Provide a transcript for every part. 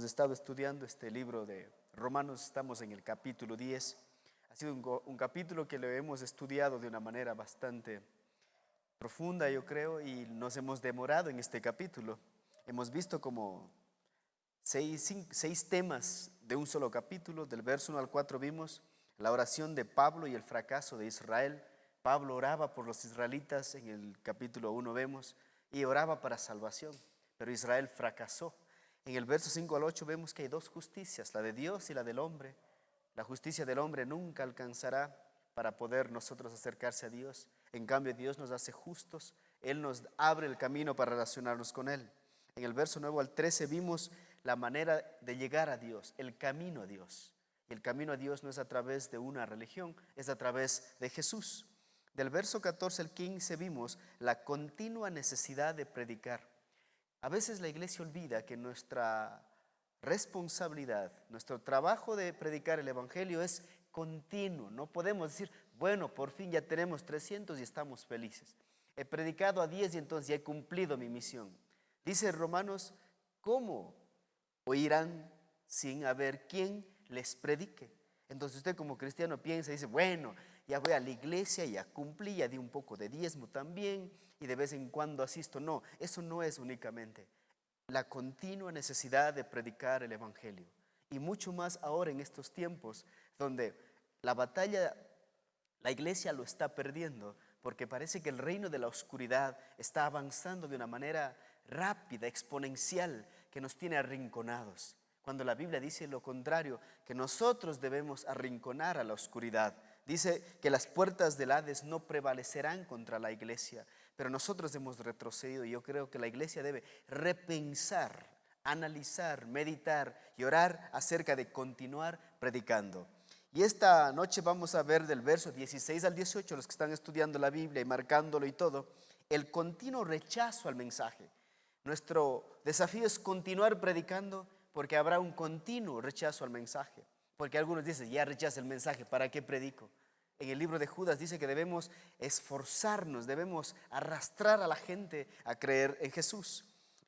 Hemos estado estudiando este libro de Romanos, estamos en el capítulo 10. Ha sido un capítulo que lo hemos estudiado de una manera bastante profunda, yo creo, y nos hemos demorado en este capítulo. Hemos visto como seis temas de un solo capítulo. Del verso 1 al 4 vimos la oración de Pablo y el fracaso de Israel. Pablo oraba por los israelitas, en el capítulo 1 vemos, y oraba para salvación, pero Israel fracasó. En el verso 5 al 8 vemos que hay dos justicias, la de Dios y la del hombre. La justicia del hombre nunca alcanzará para poder nosotros acercarse a Dios. En cambio, Dios nos hace justos, Él nos abre el camino para relacionarnos con Él. En el verso 9 al 13 vimos la manera de llegar a Dios, el camino a Dios. Y el camino a Dios no es a través de una religión, es a través de Jesús. Del verso 14 al 15 vimos la continua necesidad de predicar. A veces la iglesia olvida que nuestra responsabilidad, nuestro trabajo de predicar el evangelio es continuo. No podemos decir, bueno, por fin ya tenemos 300 y estamos felices. He predicado a 10 y entonces ya he cumplido mi misión. Dice Romanos, ¿cómo oirán sin haber quien les predique? Entonces usted como cristiano piensa y dice, bueno, ya voy a la iglesia, ya cumplí, ya di un poco de diezmo también y de vez en cuando asisto. No, eso no es únicamente la continua necesidad de predicar el evangelio. Y mucho más ahora en estos tiempos donde la batalla, la iglesia lo está perdiendo porque parece que el reino de la oscuridad está avanzando de una manera rápida, exponencial, que nos tiene arrinconados. Cuando la Biblia dice lo contrario, que nosotros debemos arrinconar a la oscuridad. Dice que las puertas del Hades no prevalecerán contra la iglesia, pero nosotros hemos retrocedido y yo creo que la iglesia debe repensar, analizar, meditar y orar acerca de continuar predicando. Y esta noche vamos a ver del verso 16 al 18, los que están estudiando la Biblia y marcándolo y todo, el continuo rechazo al mensaje. Nuestro desafío es continuar predicando porque habrá un continuo rechazo al mensaje. Porque algunos dicen, ya rechaza el mensaje, ¿para qué predico? En el libro de Judas dice que debemos esforzarnos, debemos arrastrar a la gente a creer en Jesús.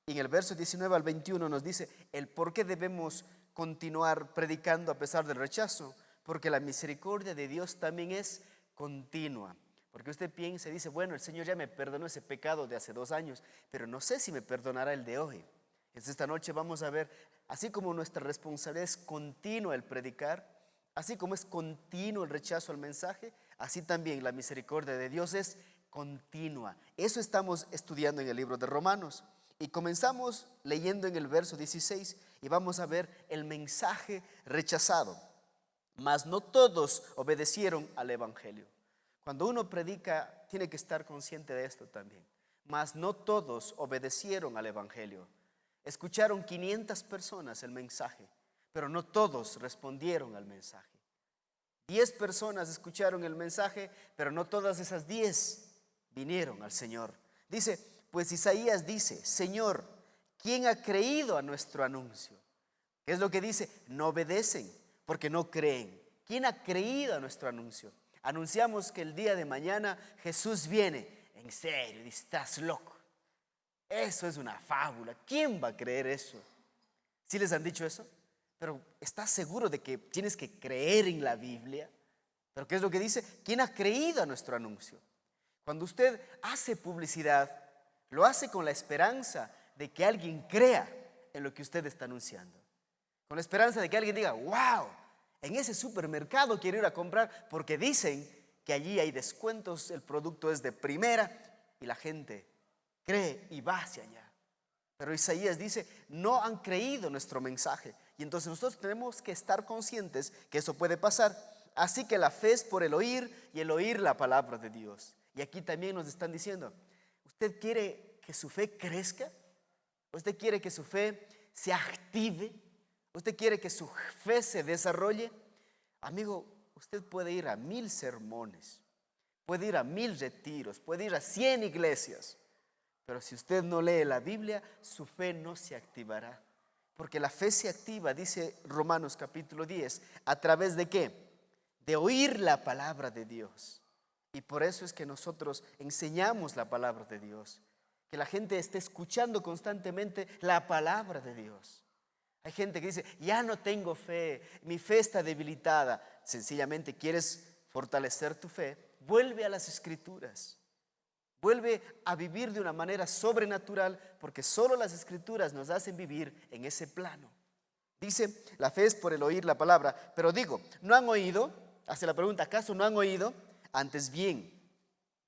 Y en el verso 19 al 21 nos dice el por qué debemos continuar predicando a pesar del rechazo. Porque la misericordia de Dios también es continua. Porque usted piensa y dice, bueno, el Señor ya me perdonó ese pecado de hace 2 años, pero no sé si me perdonará el de hoy. Entonces esta noche vamos a ver, así como nuestra responsabilidad es continua el predicar, así como es continuo el rechazo al mensaje, así también la misericordia de Dios es continua. Eso estamos estudiando en el libro de Romanos. Y comenzamos leyendo en el verso 16 y vamos a ver el mensaje rechazado. Mas no todos obedecieron al evangelio. Cuando uno predica, tiene que estar consciente de esto también. Mas no todos obedecieron al evangelio. Escucharon 500 personas el mensaje, pero no todos respondieron al mensaje. 10 personas escucharon el mensaje, pero no todas esas 10 vinieron al Señor. Dice, pues Isaías dice, Señor, ¿quién ha creído a nuestro anuncio? ¿Qué es lo que dice? No obedecen porque no creen. ¿Quién ha creído a nuestro anuncio? Anunciamos que el día de mañana Jesús viene. En serio, estás loco. Eso es una fábula. ¿Quién va a creer eso? ¿Sí les han dicho eso? Pero ¿estás seguro de que tienes que creer en la Biblia? ¿Pero qué es lo que dice? ¿Quién ha creído a nuestro anuncio? Cuando usted hace publicidad, lo hace con la esperanza de que alguien crea en lo que usted está anunciando. Con la esperanza de que alguien diga, wow, en ese supermercado quiero ir a comprar porque dicen que allí hay descuentos, el producto es de primera y la gente cree y va hacia allá. Pero Isaías dice, no han creído nuestro mensaje. Y entonces nosotros tenemos que estar conscientes que eso puede pasar. Así que la fe es por el oír y el oír la palabra de Dios. Y aquí también nos están diciendo, ¿usted quiere que su fe crezca? ¿Usted quiere que su fe se active? ¿Usted quiere que su fe se desarrolle? Amigo, usted puede ir a 1000 sermones, puede ir a 1000 retiros, puede ir a 100 iglesias. Pero si usted no lee la Biblia, su fe no se activará. Porque la fe se activa, dice Romanos capítulo 10, ¿a través de qué? De oír la palabra de Dios. Y por eso es que nosotros enseñamos la palabra de Dios. Que la gente esté escuchando constantemente la palabra de Dios. Hay gente que dice, ya no tengo fe, mi fe está debilitada. Sencillamente quieres fortalecer tu fe, vuelve a las Escrituras. Vuelve a vivir de una manera sobrenatural, porque solo las Escrituras nos hacen vivir en ese plano. Dice, la fe es por el oír la palabra. Pero digo, ¿no han oído? Hace la pregunta, ¿acaso no han oído? Antes bien,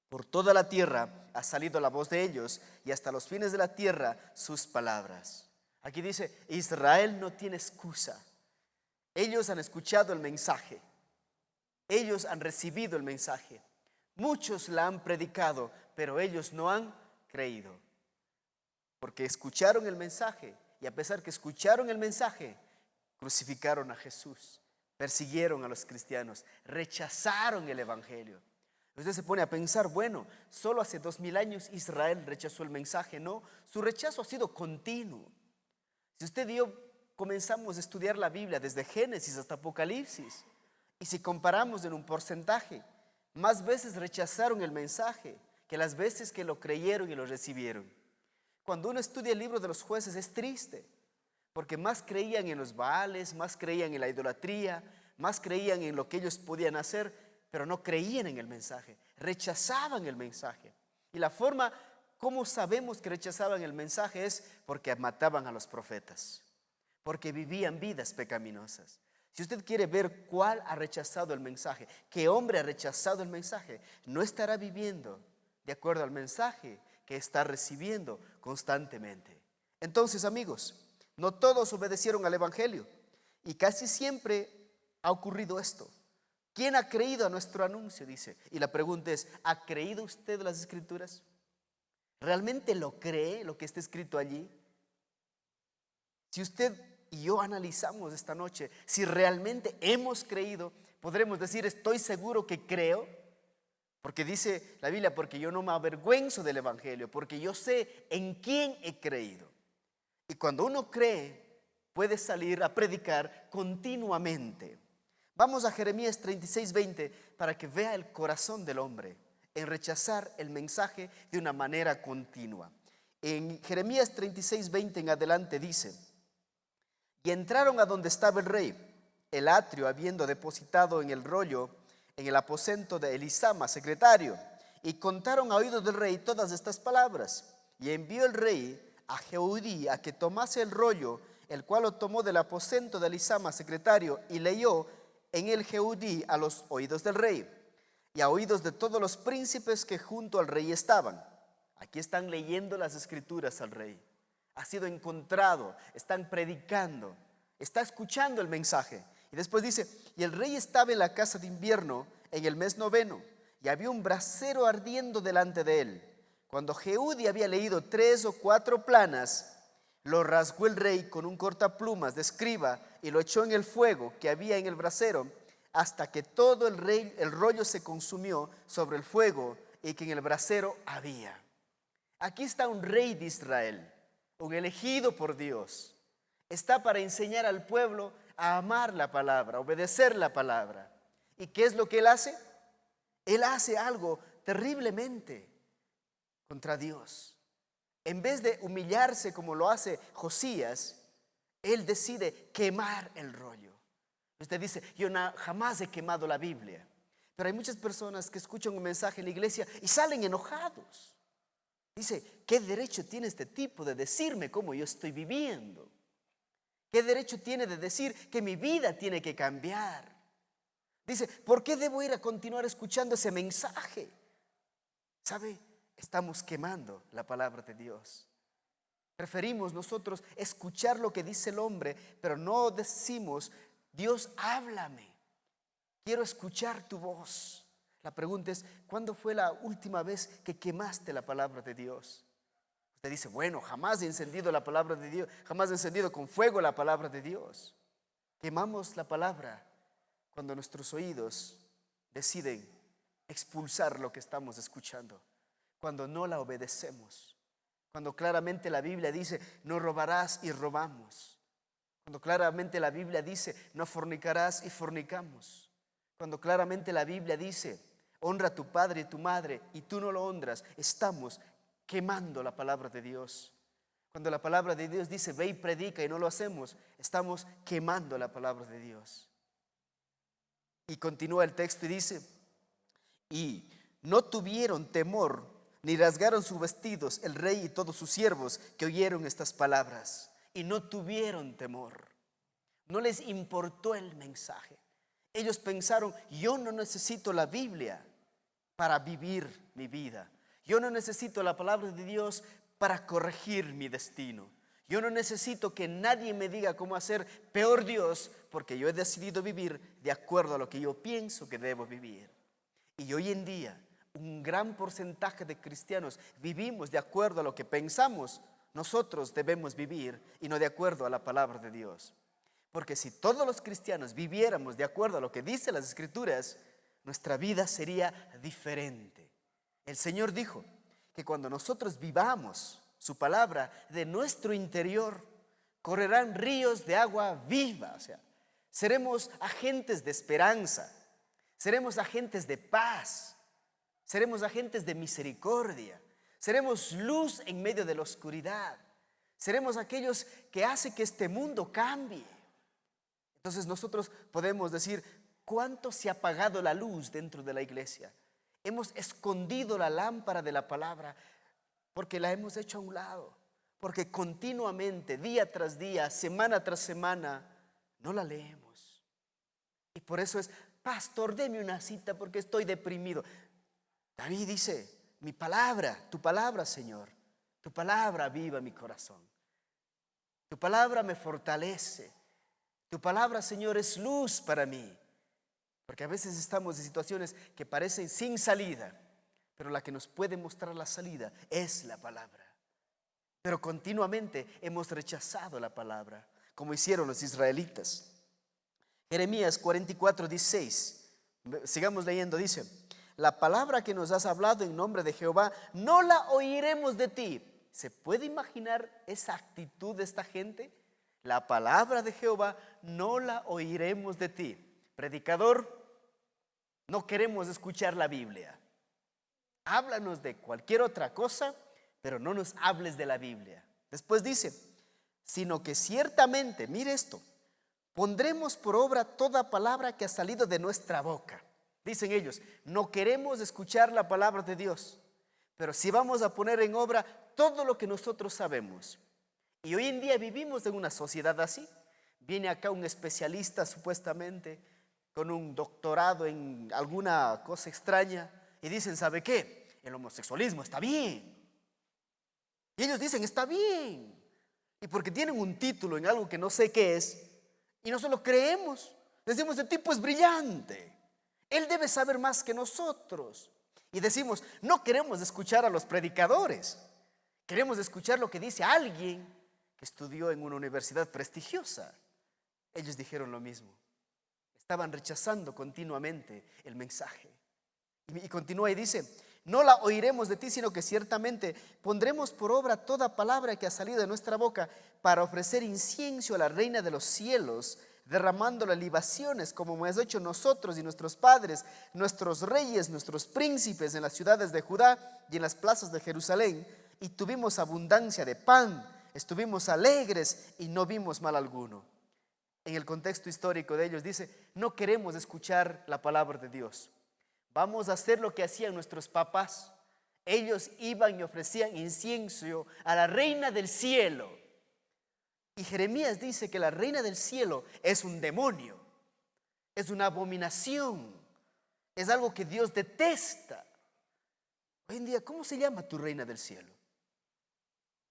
por toda la tierra ha salido la voz de ellos, y hasta los fines de la tierra sus palabras. Aquí dice, Israel no tiene excusa. Ellos han escuchado el mensaje. Ellos han recibido el mensaje. Muchos la han predicado, pero ellos no han creído. Porque escucharon el mensaje, y a pesar que escucharon el mensaje, crucificaron a Jesús, persiguieron a los cristianos, rechazaron el evangelio. Usted se pone a pensar, bueno, solo hace 2000 años Israel rechazó el mensaje. No, su rechazo ha sido continuo. Si usted y yo comenzamos a estudiar la Biblia desde Génesis hasta Apocalipsis, y si comparamos en un porcentaje, más veces rechazaron el mensaje que las veces que lo creyeron y lo recibieron. Cuando uno estudia el libro de los Jueces es triste, porque más creían en los Baales, más creían en la idolatría, más creían en lo que ellos podían hacer, pero no creían en el mensaje, rechazaban el mensaje. Y la forma como sabemos que rechazaban el mensaje es porque mataban a los profetas, porque vivían vidas pecaminosas. Si usted quiere ver cuál ha rechazado el mensaje, qué hombre ha rechazado el mensaje, no estará viviendo de acuerdo al mensaje que está recibiendo constantemente. Entonces, amigos, no todos obedecieron al evangelio, y casi siempre ha ocurrido esto. ¿Quién ha creído a nuestro anuncio? Dice. Y la pregunta es, ¿ha creído usted las Escrituras? ¿Realmente lo cree lo que está escrito allí? Si usted y yo analizamos esta noche, si realmente hemos creído, podremos decir, estoy seguro que creo, porque dice la Biblia, porque yo no me avergüenzo del evangelio, porque yo sé en quién he creído. Y cuando uno cree, puede salir a predicar continuamente. Vamos a Jeremías 36:20 para que vea el corazón del hombre en rechazar el mensaje de una manera continua. En Jeremías 36:20 en adelante dice: y entraron a donde estaba el rey, el atrio habiendo depositado en el rollo, en el aposento de Elisama, secretario, y contaron a oídos del rey todas estas palabras. Y envió el rey a Jehudí a que tomase el rollo, el cual lo tomó del aposento de Elisama, secretario, y leyó en el Jehudí a los oídos del rey y a oídos de todos los príncipes que junto al rey estaban. Aquí están leyendo las escrituras al rey. Ha sido encontrado, están predicando, está escuchando el mensaje. Y después dice, y el rey estaba en la casa de invierno en el mes 9, y había un brasero ardiendo delante de él. Cuando Jehudí había leído 3 o 4 planas, lo rasgó el rey con un cortaplumas de escriba y lo echó en el fuego que había en el brasero, hasta que todo el rollo se consumió sobre el fuego y que en el brasero había. Aquí está un rey de Israel, un elegido por Dios. Está para enseñar al pueblo a amar la palabra, a obedecer la palabra. ¿Y qué es lo que él hace? Él hace algo terriblemente contra Dios. En vez de humillarse como lo hace Josías, él decide quemar el rollo. Usted dice, yo jamás he quemado la Biblia. Pero hay muchas personas que escuchan un mensaje en la iglesia y salen enojados. Dice, ¿qué derecho tiene este tipo de decirme cómo yo estoy viviendo? ¿Qué derecho tiene de decir que mi vida tiene que cambiar? Dice, ¿por qué debo ir a continuar escuchando ese mensaje? ¿Sabe? Estamos quemando la palabra de Dios. Preferimos nosotros escuchar lo que dice el hombre, pero no decimos, Dios, háblame. Quiero escuchar tu voz. La pregunta es, ¿cuándo fue la última vez que quemaste la palabra de Dios? Usted dice, bueno, jamás he encendido la palabra de Dios, jamás he encendido con fuego la palabra de Dios. Quemamos la palabra cuando nuestros oídos deciden expulsar lo que estamos escuchando, cuando no la obedecemos, cuando claramente la Biblia dice, no robarás y robamos, cuando claramente la Biblia dice, no fornicarás y fornicamos, cuando claramente la Biblia dice, honra a tu padre y tu madre y tú no lo honras. Estamos quemando la palabra de Dios. Cuando la palabra de Dios dice ve y predica y no lo hacemos, estamos quemando la palabra de Dios. Y continúa el texto y dice, y no tuvieron temor ni rasgaron sus vestidos el rey y todos sus siervos que oyeron estas palabras. Y no tuvieron temor. No les importó el mensaje. Ellos pensaron, yo no necesito la Biblia para vivir mi vida. Yo no necesito la palabra de Dios para corregir mi destino. Yo no necesito que nadie me diga cómo hacer, peor Dios, porque yo he decidido vivir de acuerdo a lo que yo pienso que debo vivir. Y hoy en día, un gran porcentaje de cristianos vivimos de acuerdo a lo que pensamos nosotros debemos vivir y no de acuerdo a la palabra de Dios. Porque si todos los cristianos viviéramos de acuerdo a lo que dicen las Escrituras, nuestra vida sería diferente. El Señor dijo que cuando nosotros vivamos su palabra, de nuestro interior correrán ríos de agua viva. O sea, seremos agentes de esperanza, seremos agentes de paz, seremos agentes de misericordia, seremos luz en medio de la oscuridad, seremos aquellos que hacen que este mundo cambie. Entonces nosotros podemos decir, ¿cuánto se ha apagado la luz dentro de la iglesia? Hemos escondido la lámpara de la palabra porque la hemos hecho a un lado, porque continuamente, día tras día, semana tras semana, no la leemos. Y por eso es, pastor, deme una cita porque estoy deprimido. David dice, mi palabra, tu palabra, Señor, tu palabra aviva mi corazón. Tu palabra me fortalece. Tu palabra, Señor, es luz para mí. Porque a veces estamos en situaciones que parecen sin salida, pero la que nos puede mostrar la salida es la palabra. Pero continuamente hemos rechazado la palabra, como hicieron los israelitas. Jeremías 44:16, sigamos leyendo, dice, la palabra que nos has hablado en nombre de Jehová, no la oiremos de ti. ¿Se puede imaginar esa actitud de esta gente? La palabra de Jehová no la oiremos de ti. Predicador, no queremos escuchar la Biblia. Háblanos de cualquier otra cosa, pero no nos hables de la Biblia. Después dice, sino que ciertamente, mire esto, pondremos por obra toda palabra que ha salido de nuestra boca. Dicen ellos, no queremos escuchar la palabra de Dios, pero sí vamos a poner en obra todo lo que nosotros sabemos. Y hoy en día vivimos en una sociedad así. Viene acá un especialista supuestamente con un doctorado en alguna cosa extraña y dicen, ¿sabe qué? El homosexualismo está bien. Y ellos dicen, está bien. Y porque tienen un título en algo que no sé qué es, y no se lo creemos. Decimos, este tipo es brillante. Él debe saber más que nosotros. Y decimos, no queremos escuchar a los predicadores. Queremos escuchar lo que dice alguien que estudió en una universidad prestigiosa. Ellos dijeron lo mismo. Estaban rechazando continuamente el mensaje. Y continúa y dice, no la oiremos de ti, sino que ciertamente pondremos por obra toda palabra que ha salido de nuestra boca para ofrecer incienso a la reina de los cielos, derramándole libaciones como hemos hecho nosotros y nuestros padres, nuestros reyes, nuestros príncipes en las ciudades de Judá y en las plazas de Jerusalén. Y tuvimos abundancia de pan, estuvimos alegres y no vimos mal alguno. En el contexto histórico de ellos dice, no queremos escuchar la palabra de Dios. Vamos a hacer lo que hacían nuestros papás. Ellos iban y ofrecían incienso a la reina del cielo. Y Jeremías dice que la reina del cielo es un demonio, es una abominación, es algo que Dios detesta. Hoy en día, ¿cómo se llama tu reina del cielo?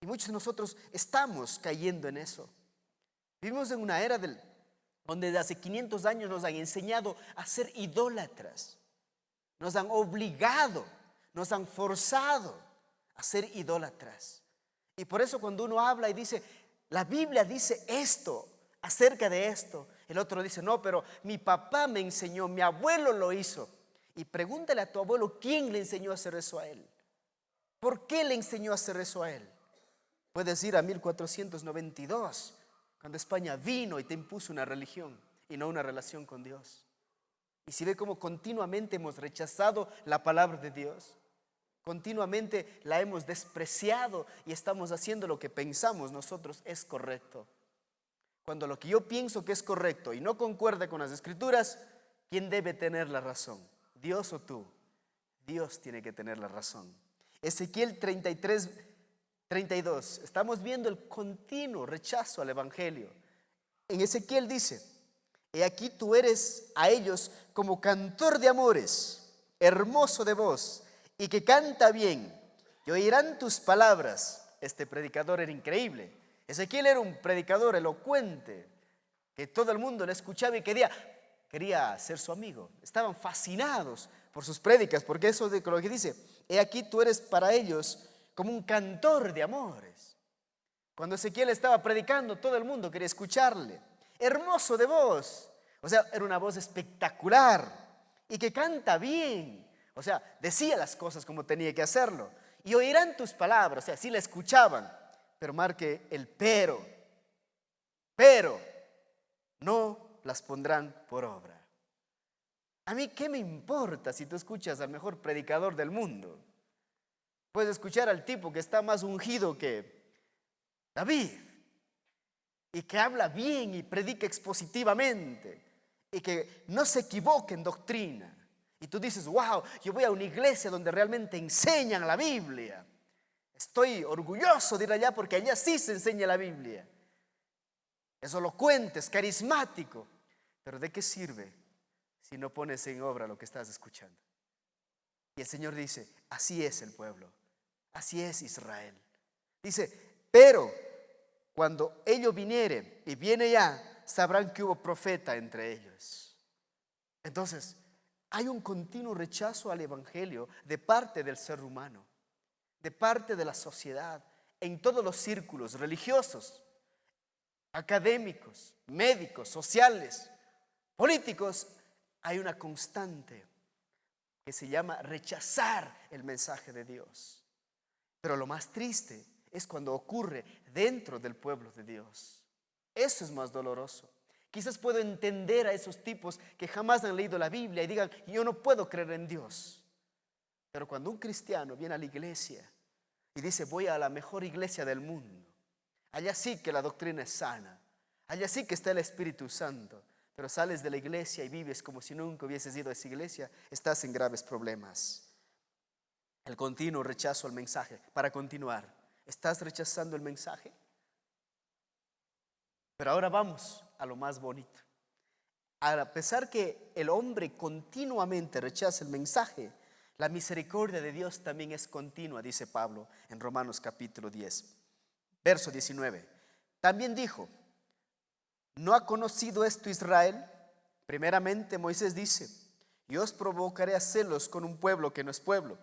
Y muchos de nosotros estamos cayendo en eso. Vivimos en una era donde desde hace 500 años nos han enseñado a ser idólatras. Nos han obligado, nos han forzado a ser idólatras. Y por eso cuando uno habla y dice, la Biblia dice esto, acerca de esto, el otro dice, no, pero mi papá me enseñó, mi abuelo lo hizo. Y pregúntale a tu abuelo, ¿quién le enseñó a hacer eso a él? ¿Por qué le enseñó a hacer eso a él? Puedes ir a 1492, cuando España vino y te impuso una religión y no una relación con Dios. Y si ve cómo continuamente hemos rechazado la palabra de Dios, Continuamente la hemos despreciado y estamos haciendo lo que pensamos nosotros es correcto. Cuando lo que yo pienso que es correcto y no concuerda con las Escrituras, ¿quién debe tener la razón? ¿Dios o tú? Dios tiene que tener la razón. Ezequiel 33, 32. Estamos viendo el continuo rechazo al Evangelio. En Ezequiel dice: he aquí tú eres a ellos como cantor de amores, hermoso de voz, y que canta bien, y oirán tus palabras. Este predicador era increíble. Ezequiel era un predicador elocuente, que todo el mundo le escuchaba y quería ser su amigo. Estaban fascinados por sus prédicas, porque eso es lo que dice: he aquí tú eres para ellos como un cantor de amores. Cuando Ezequiel estaba predicando, todo el mundo quería escucharle. Hermoso de voz, o sea, era una voz espectacular y que canta bien, o sea, decía las cosas como tenía que hacerlo. Y oirán tus palabras, o sea, sí la escuchaban, pero marque el pero no las pondrán por obra. A mí, ¿qué me importa si tú escuchas al mejor predicador del mundo? Puedes escuchar al tipo que está más ungido que David y que habla bien y predica expositivamente y que no se equivoque en doctrina. Y tú dices: wow, yo voy a una iglesia donde realmente enseñan la Biblia. Estoy orgulloso de ir allá porque allá sí se enseña la Biblia. Es elocuente, es carismático. Pero ¿de qué sirve si no pones en obra lo que estás escuchando? Y el Señor dice: así es el pueblo, así es Israel. Dice: pero cuando ello viniere, y viene ya, sabrán que hubo profeta entre ellos. Entonces, hay un continuo rechazo al Evangelio de parte del ser humano, de parte de la sociedad, en todos los círculos religiosos, académicos, médicos, sociales, políticos. Hay una constante que se llama rechazar el mensaje de Dios. Pero lo más triste es cuando ocurre dentro del pueblo de Dios. Eso es más doloroso. Quizás puedo entender a esos tipos que jamás han leído la Biblia y digan: yo no puedo creer en Dios. Pero cuando un cristiano viene a la iglesia y dice: voy a la mejor iglesia del mundo, allá sí que la doctrina es sana, allá sí que está el Espíritu Santo, pero sales de la iglesia y vives como si nunca hubieses ido a esa iglesia, estás en graves problemas. El continuo rechazo al mensaje. Para continuar, ¿estás rechazando el mensaje? Pero ahora vamos a lo más bonito. A pesar que el hombre continuamente rechaza el mensaje, la misericordia de Dios también es continua, dice Pablo en Romanos capítulo 10, verso 19. También dijo: ¿no ha conocido esto Israel? Primeramente Moisés dice: yo os provocaré a celos con un pueblo que no es pueblo,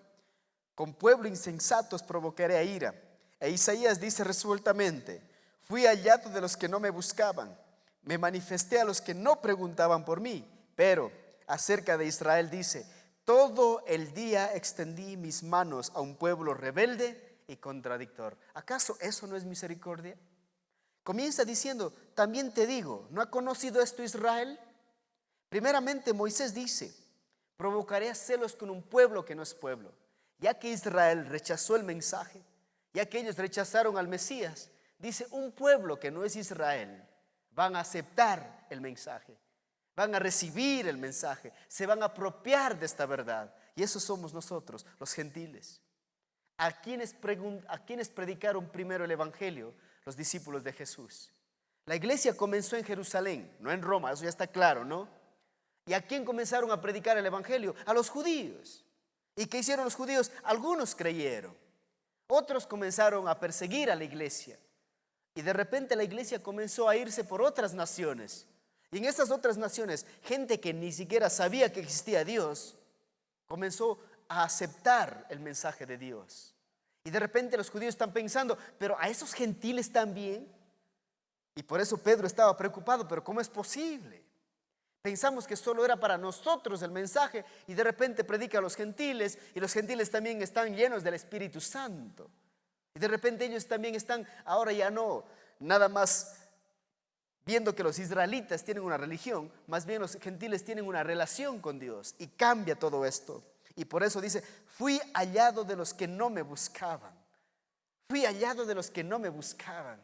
con pueblo insensato os provocaré a ira. E Isaías dice resueltamente: fui hallado de los que no me buscaban, me manifesté a los que no preguntaban por mí. Pero acerca de Israel dice: todo el día extendí mis manos a un pueblo rebelde y contradictor. ¿Acaso eso no es misericordia? Comienza diciendo: también te digo, ¿no ha conocido esto Israel? Primeramente Moisés dice: provocaré a celos con un pueblo que no es pueblo. Ya que Israel rechazó el mensaje, ya que ellos rechazaron al Mesías, dice: un pueblo que no es Israel van a aceptar el mensaje, van a recibir el mensaje, se van a apropiar de esta verdad. Y eso somos nosotros, los gentiles. ¿A quiénes predicaron primero el evangelio? Los discípulos de Jesús. La iglesia comenzó en Jerusalén, no en Roma, eso ya está claro, ¿no? ¿Y a quién comenzaron a predicar el evangelio? A los judíos. ¿Y qué hicieron los judíos? Algunos creyeron, otros comenzaron a perseguir a la iglesia. Y de repente la iglesia comenzó a irse por otras naciones. Y en esas otras naciones, gente que ni siquiera sabía que existía Dios, comenzó a aceptar el mensaje de Dios. Y de repente los judíos están pensando: pero a esos gentiles también. Y por eso Pedro estaba preocupado: pero ¿cómo es posible? Pensamos que solo era para nosotros el mensaje, y de repente predica a los gentiles, y los gentiles también están llenos del Espíritu Santo. Y de repente ellos también están, ahora ya no nada más viendo que los israelitas tienen una religión, más bien los gentiles tienen una relación con Dios, y cambia todo esto. Y por eso dice, fui hallado de los que no me buscaban. Fui hallado de los que no me buscaban.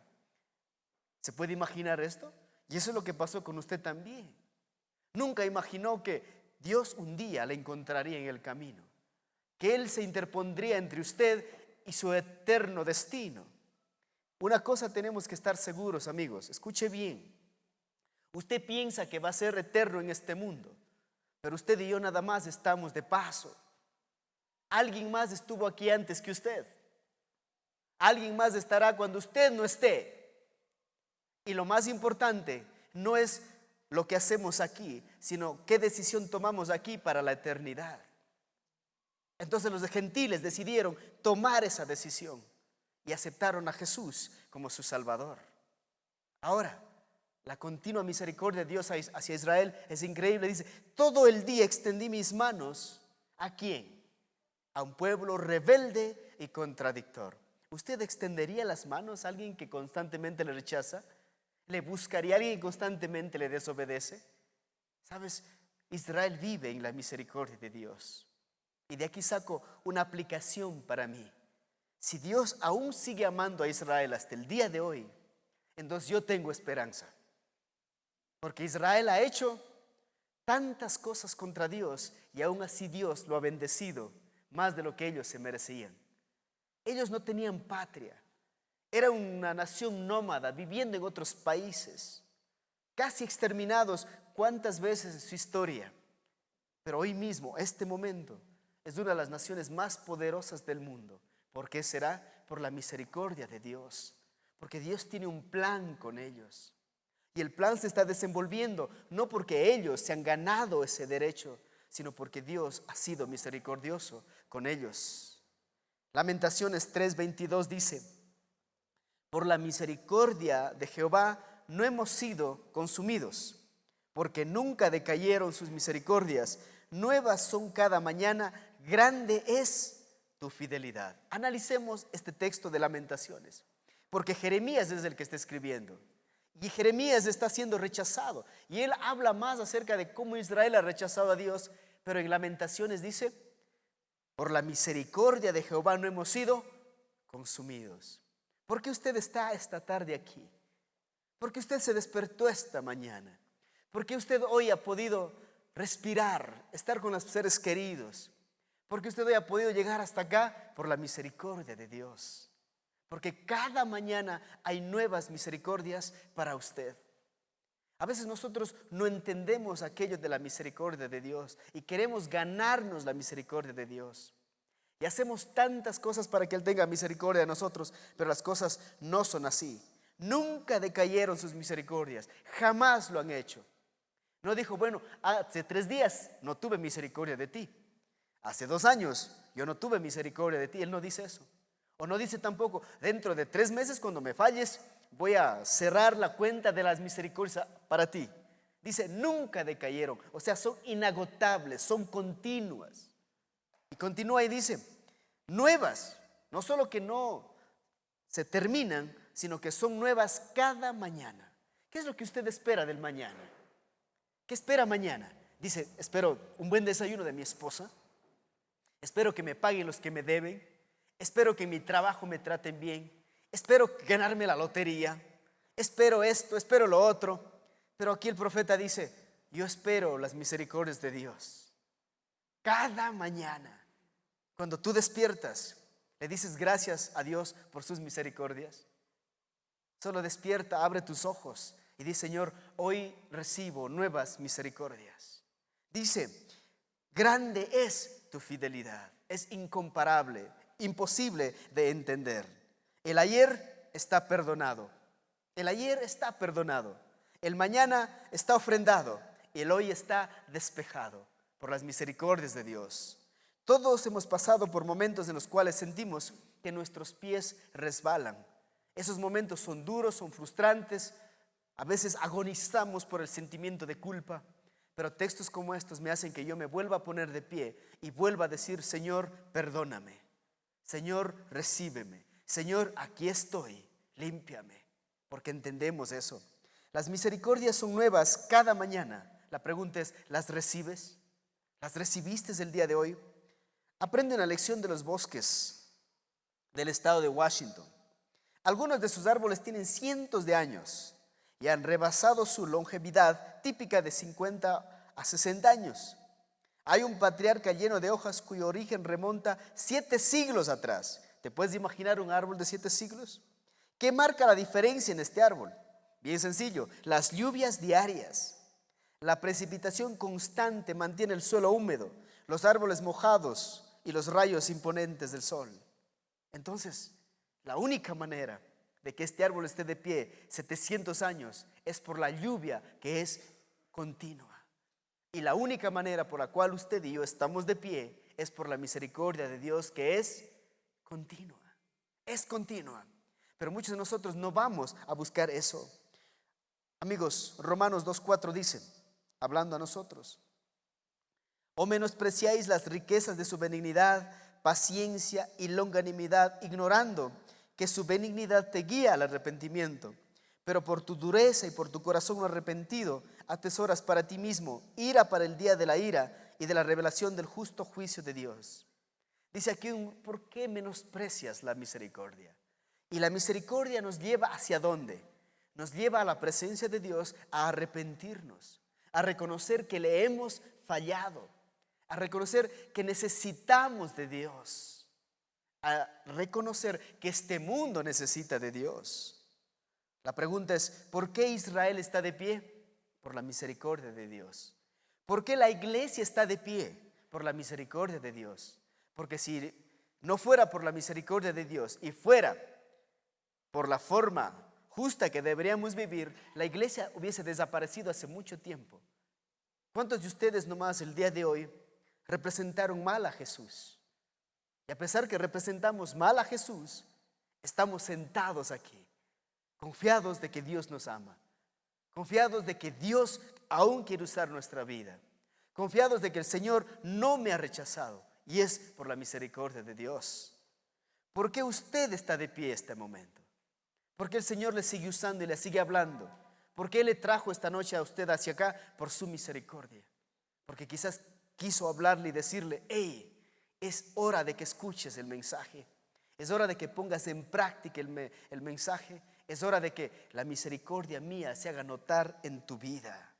¿Se puede imaginar esto? Y eso es lo que pasó con usted también. Nunca imaginó que Dios un día le encontraría en el camino, que Él se interpondría entre usted y su eterno destino. Una cosa tenemos que estar seguros, amigos, escuche bien. Usted piensa que va a ser eterno en este mundo, pero usted y yo nada más estamos de paso. Alguien más estuvo aquí antes que usted. Alguien más estará cuando usted no esté. Y lo más importante no es lo que hacemos aquí, sino qué decisión tomamos aquí para la eternidad. Entonces los gentiles decidieron tomar esa decisión y aceptaron a Jesús como su Salvador. Ahora, la continua misericordia de Dios hacia Israel es increíble. Dice, todo el día extendí mis manos. ¿A quién? A un pueblo rebelde y contradictor. ¿Usted extendería las manos a alguien que constantemente le rechaza? ¿Le buscaría a alguien que constantemente le desobedece? ¿Sabes? Israel vive en la misericordia de Dios. Y de aquí saco una aplicación para mí. Si Dios aún sigue amando a Israel hasta el día de hoy, entonces yo tengo esperanza. Porque Israel ha hecho tantas cosas contra Dios y aún así Dios lo ha bendecido más de lo que ellos se merecían. Ellos no tenían patria. Era una nación nómada viviendo en otros países, casi exterminados cuántas veces en su historia. Pero hoy mismo, este momento, es una de las naciones más poderosas del mundo. ¿Por qué será? Por la misericordia de Dios. Porque Dios tiene un plan con ellos. Y el plan se está desenvolviendo no porque ellos se han ganado ese derecho, sino porque Dios ha sido misericordioso con ellos. Lamentaciones 3:22 dice, por la misericordia de Jehová no hemos sido consumidos, porque nunca decayeron sus misericordias. Nuevas son cada mañana, grande es tu fidelidad. Analicemos este texto de Lamentaciones, porque Jeremías es el que está escribiendo. Y Jeremías está siendo rechazado. Y él habla más acerca de cómo Israel ha rechazado a Dios. Pero en Lamentaciones dice, por la misericordia de Jehová no hemos sido consumidos. ¿Por qué usted está esta tarde aquí? ¿Por qué usted se despertó esta mañana? ¿Por qué usted hoy ha podido respirar, estar con los seres queridos? ¿Por qué usted hoy ha podido llegar hasta acá? Por la misericordia de Dios. Porque cada mañana hay nuevas misericordias para usted. A veces nosotros no entendemos aquello de la misericordia de Dios y queremos ganarnos la misericordia de Dios. Y hacemos tantas cosas para que Él tenga misericordia de nosotros, pero las cosas no son así. Nunca decayeron sus misericordias, jamás lo han hecho. No dijo, bueno, hace 3 días no tuve misericordia de ti. Hace 2 años yo no tuve misericordia de ti. Él no dice eso. O no dice tampoco, dentro de 3 meses cuando me falles voy a cerrar la cuenta de las misericordias para ti. Dice, nunca decayeron, o sea, son inagotables, son continuas. Y continúa y dice, nuevas, no solo que no se terminan, sino que son nuevas cada mañana. ¿Qué es lo que usted espera del mañana? ¿Qué espera mañana? Dice, espero un buen desayuno de mi esposa, espero que me paguen los que me deben, espero que en mi trabajo me traten bien, espero ganarme la lotería, espero esto, espero lo otro. Pero aquí el profeta dice, yo espero las misericordias de Dios. Cada mañana, cuando tú despiertas, le dices gracias a Dios por sus misericordias. Solo despierta, abre tus ojos y dice, Señor, hoy recibo nuevas misericordias. Dice, grande es tu fidelidad, es incomparable, imposible de entender. El ayer está perdonado, el ayer está perdonado, el mañana está ofrendado, el hoy está despejado por las misericordias de Dios. Todos hemos pasado por momentos en los cuales sentimos que nuestros pies resbalan. Esos momentos son duros, son frustrantes, a veces agonizamos por el sentimiento de culpa, pero textos como estos me hacen que yo me vuelva a poner de pie y vuelva a decir, Señor, perdóname, Señor, recíbeme, Señor, aquí estoy, límpiame, porque entendemos eso. Las misericordias son nuevas cada mañana. La pregunta es, ¿las recibes? ¿Las recibiste el día de hoy? Aprende una lección de los bosques del estado de Washington. Algunos de sus árboles tienen cientos de años y han rebasado su longevidad típica de 50 a 60 años. Hay un patriarca lleno de hojas cuyo origen remonta 7 siglos atrás. ¿Te puedes imaginar un árbol de 7 siglos? ¿Qué marca la diferencia en este árbol? Bien sencillo, las lluvias diarias. La precipitación constante mantiene el suelo húmedo, los árboles mojados y los rayos imponentes del sol. Entonces, la única manera de que este árbol esté de pie 700 años es por la lluvia que es continua. Y la única manera por la cual usted y yo estamos de pie es por la misericordia de Dios que es continua. Es continua. Pero muchos de nosotros no vamos a buscar eso. Amigos, Romanos 2:4 dice, hablando a nosotros: o menospreciáis las riquezas de su benignidad, paciencia y longanimidad, ignorando que su benignidad te guía al arrepentimiento. Pero por tu dureza y por tu corazón no arrepentido, atesoras para ti mismo ira para el día de la ira y de la revelación del justo juicio de Dios. Dice aquí, ¿por qué menosprecias la misericordia? Y la misericordia nos lleva ¿hacia dónde? Nos lleva a la presencia de Dios, a arrepentirnos, a reconocer que le hemos fallado, a reconocer que necesitamos de Dios, a reconocer que este mundo necesita de Dios. La pregunta es, ¿por qué Israel está de pie? Por la misericordia de Dios. ¿Por qué la iglesia está de pie? Por la misericordia de Dios. Porque si no fuera por la misericordia de Dios y fuera por la forma justa que deberíamos vivir, la iglesia hubiese desaparecido hace mucho tiempo. ¿Cuántos de ustedes nomás el día de hoy representaron mal a Jesús? Y a pesar que representamos mal a Jesús, estamos sentados aquí, confiados de que Dios nos ama, confiados de que Dios aún quiere usar nuestra vida, confiados de que el Señor no me ha rechazado, y es por la misericordia de Dios. ¿Por qué usted está de pie este momento? ¿Por qué el Señor le sigue usando y le sigue hablando? ¿Por qué le trajo esta noche a usted hacia acá? Por su misericordia. Porque quizás quiso hablarle y decirle: hey, es hora de que escuches el mensaje, es hora de que pongas en práctica el mensaje, es hora de que la misericordia mía se haga notar en tu vida.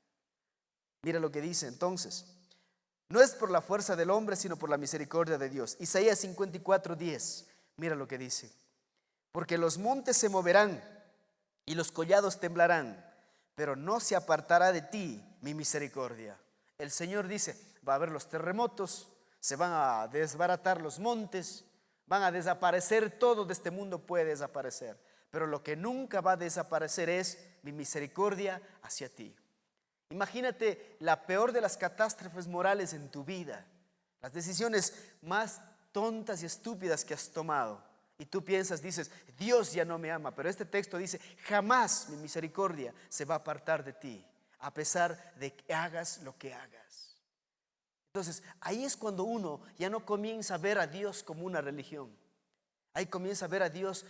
Mira lo que dice entonces: no es por la fuerza del hombre, sino por la misericordia de Dios. Isaías 54:10, mira lo que dice: porque los montes se moverán y los collados temblarán, pero no se apartará de ti mi misericordia. El Señor dice, va a haber los terremotos, se van a desbaratar los montes, van a desaparecer, todo de este mundo puede desaparecer, pero lo que nunca va a desaparecer es mi misericordia hacia ti. Imagínate la peor de las catástrofes morales en tu vida, las decisiones más tontas y estúpidas que has tomado. Y tú piensas, dices, Dios ya no me ama, pero este texto dice, jamás mi misericordia se va a apartar de ti, a pesar de que hagas lo que hagas. Entonces, ahí es cuando uno ya no comienza a ver a Dios como una religión. Ahí comienza a ver a Dios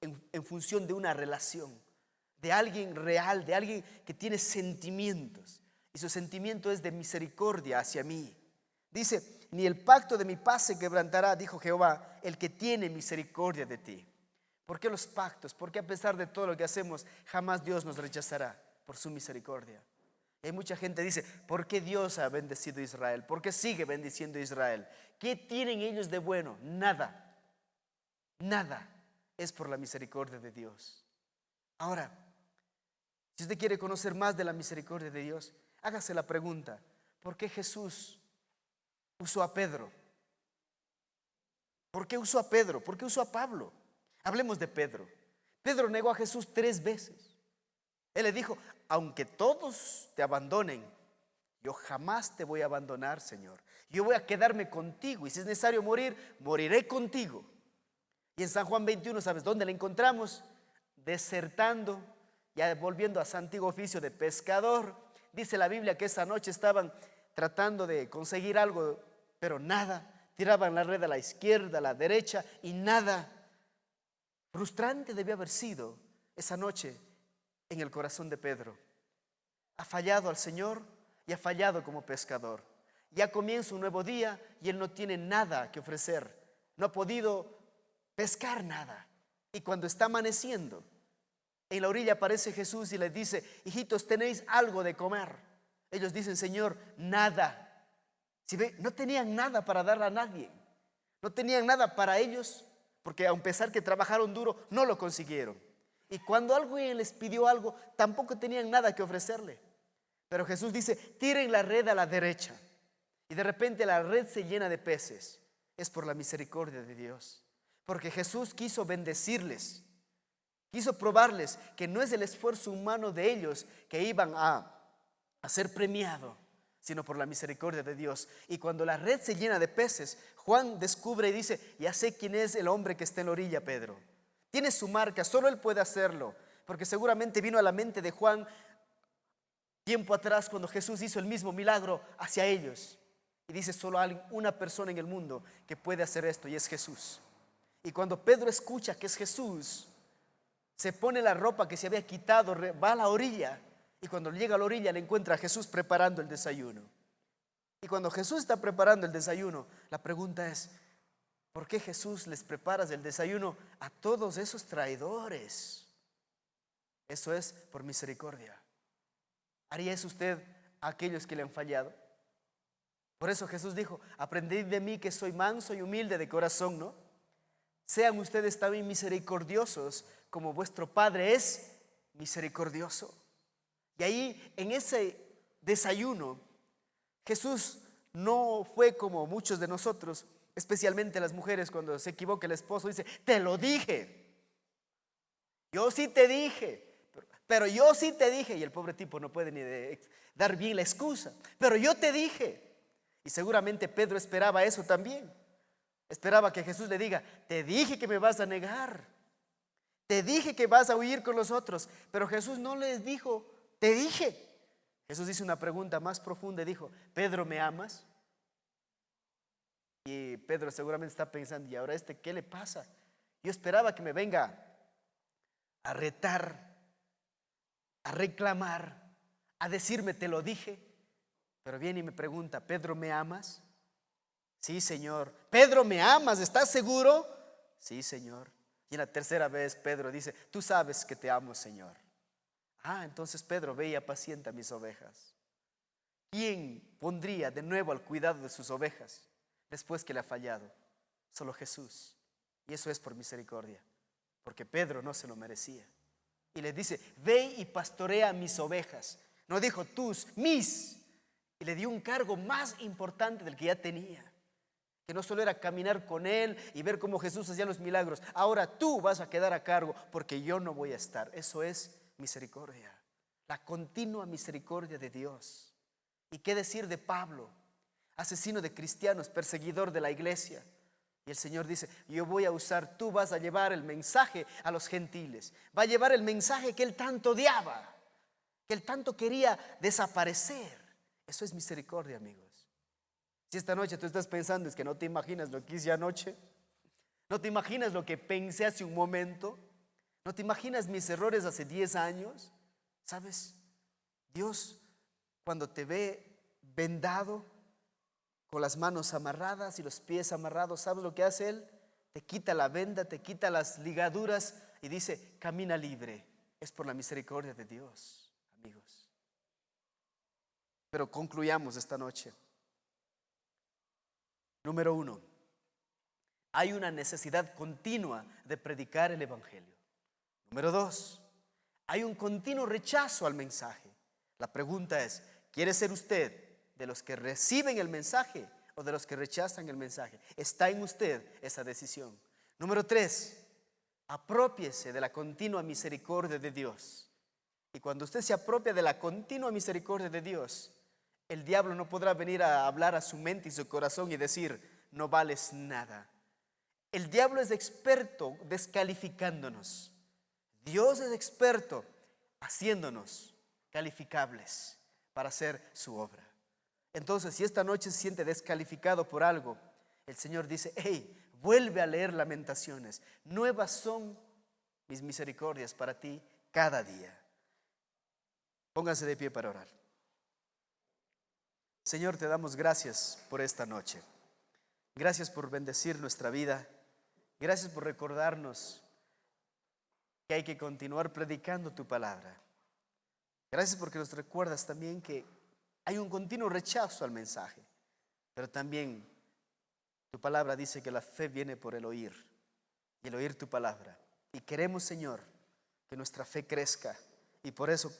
en función de una relación, de alguien real, de alguien que tiene sentimientos. Y su sentimiento es de misericordia hacia mí. Dice, ni el pacto de mi paz se quebrantará, dijo Jehová, el que tiene misericordia de ti. ¿Por qué los pactos? Porque a pesar de todo lo que hacemos, jamás Dios nos rechazará por su misericordia. Y hay mucha gente que dice, ¿por qué Dios ha bendecido a Israel? ¿Por qué sigue bendiciendo a Israel? ¿Qué tienen ellos de bueno? Nada. Nada. Es por la misericordia de Dios. Ahora, si usted quiere conocer más de la misericordia de Dios, hágase la pregunta, ¿por qué Jesús usó a Pedro? ¿Por qué usó a Pedro? ¿Por qué usó a Pablo? Hablemos de Pedro. Pedro negó a Jesús 3 veces. Él le dijo, aunque todos te abandonen, yo jamás te voy a abandonar, Señor. Yo voy a quedarme contigo y si es necesario morir, moriré contigo. Y en San Juan 21, ¿sabes dónde la encontramos? Desertando, ya volviendo a su antiguo oficio de pescador. Dice la Biblia que esa noche estaban tratando de conseguir algo, pero nada. Tiraban la red a la izquierda, a la derecha y nada. Frustrante debió haber sido esa noche en el corazón de Pedro. Ha fallado al Señor y ha fallado como pescador. Ya comienza un nuevo día y él no tiene nada que ofrecer. No ha podido pescar nada. Y cuando está amaneciendo, en la orilla aparece Jesús y les dice: hijitos, ¿tenéis algo de comer? Ellos dicen: Señor, nada. Si ve, no tenían nada para darle a nadie. No tenían nada para ellos, porque a pesar que trabajaron duro, no lo consiguieron. Y cuando alguien les pidió algo, tampoco tenían nada que ofrecerle. Pero Jesús dice: tiren la red a la derecha. Y de repente la red se llena de peces. Es por la misericordia de Dios. Porque Jesús quiso bendecirles. Quiso probarles que no es el esfuerzo humano de ellos que iban a ser premiado, sino por la misericordia de Dios. Y cuando la red se llena de peces, Juan descubre y dice: ya sé quién es el hombre que está en la orilla, Pedro. Tiene su marca, solo él puede hacerlo. Porque seguramente vino a la mente de Juan tiempo atrás cuando Jesús hizo el mismo milagro hacia ellos. Y dice: solo hay una persona en el mundo que puede hacer esto, y es Jesús. Y cuando Pedro escucha que es Jesús, se pone la ropa que se había quitado, va a la orilla. Y cuando llega a la orilla le encuentra a Jesús preparando el desayuno. Y cuando Jesús está preparando el desayuno, la pregunta es: ¿por qué, Jesús, les preparas el desayuno a todos esos traidores? Eso es por misericordia. ¿Haría eso usted a aquellos que le han fallado? Por eso Jesús dijo: aprended de mí que soy manso y humilde de corazón, ¿no? Sean ustedes también misericordiosos como vuestro Padre es misericordioso. Y ahí en ese desayuno Jesús no fue como muchos de nosotros, especialmente las mujeres. Cuando se equivoca el esposo dice: te lo dije, yo sí te dije, pero yo sí te dije. Y el pobre tipo no puede ni dar bien la excusa: pero yo te dije. Y seguramente Pedro esperaba eso también. Esperaba que Jesús le diga: te dije que me vas a negar, te dije que vas a huir con los otros. Pero Jesús no les dijo: te dije. Jesús hizo una pregunta más profunda y dijo: Pedro, ¿me amas? Y Pedro seguramente está pensando: ¿y ahora qué le pasa? Yo esperaba que me venga a retar, a reclamar, a decirme: te lo dije. Pero viene y me pregunta: Pedro, ¿me amas? Sí, Señor. Pedro, ¿me amas? ¿Estás seguro? Sí, Señor. Y en la tercera vez Pedro dice: tú sabes que te amo, Señor. Entonces Pedro, ve y apacienta mis ovejas. ¿Quién pondría de nuevo al cuidado de sus ovejas después que le ha fallado? Solo Jesús. Y eso es por misericordia, porque Pedro no se lo merecía. Y le dice: ve y pastorea mis ovejas. No dijo tus, mis. Y le dio un cargo más importante del que ya tenía, que no solo era caminar con él y ver cómo Jesús hacía los milagros. Ahora tú vas a quedar a cargo, porque yo no voy a estar. Eso es misericordia, la continua misericordia de Dios. ¿Y qué decir de Pablo, asesino de cristianos, perseguidor de la iglesia? Y el Señor dice: yo voy a usar, tú vas a llevar el mensaje a los gentiles. Va a llevar el mensaje que él tanto odiaba, que él tanto quería desaparecer. Eso es misericordia, amigos. Si esta noche tú estás pensando: es que no te imaginas lo que hice anoche, no te imaginas lo que pensé hace un momento, no te imaginas mis errores hace 10 años. ¿Sabes? Dios, cuando te ve vendado, con las manos amarradas y los pies amarrados, ¿sabes lo que hace Él? Te quita la venda, te quita las ligaduras y dice: camina libre. Es por la misericordia de Dios, amigos. Pero concluyamos esta noche. Número 1, hay una necesidad continua de predicar el evangelio. Número 2, hay un continuo rechazo al mensaje. La pregunta es: ¿quiere ser usted de los que reciben el mensaje o de los que rechazan el mensaje? Está en usted esa decisión. Número 3, aprópiese de la continua misericordia de Dios. Y cuando usted se apropia de la continua misericordia de Dios, el diablo no podrá venir a hablar a su mente y su corazón y decir: no vales nada. El diablo es experto descalificándonos. Dios es experto haciéndonos calificables para hacer su obra. Entonces, si esta noche se siente descalificado por algo, el Señor dice: hey, vuelve a leer Lamentaciones. Nuevas son mis misericordias para ti cada día. Pónganse de pie para orar. Señor, te damos gracias por esta noche. Gracias por bendecir nuestra vida. Gracias por recordarnos que hay que continuar predicando tu palabra. Gracias porque nos recuerdas también que hay un continuo rechazo al mensaje, pero también tu palabra dice que la fe viene por el oír y el oír tu palabra. Y queremos, Señor, que nuestra fe crezca, y por eso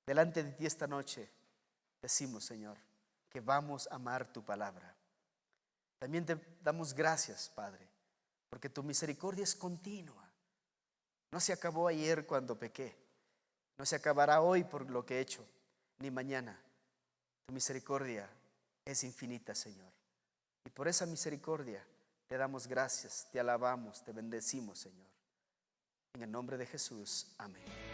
delante de ti esta noche decimos, Señor, que vamos a amar tu palabra. También te damos gracias, Padre, porque tu misericordia es continua. No se acabó ayer cuando pequé, no se acabará hoy por lo que he hecho, ni mañana. Tu misericordia es infinita, Señor. Y por esa misericordia te damos gracias, te alabamos, te bendecimos, Señor. En el nombre de Jesús, amén.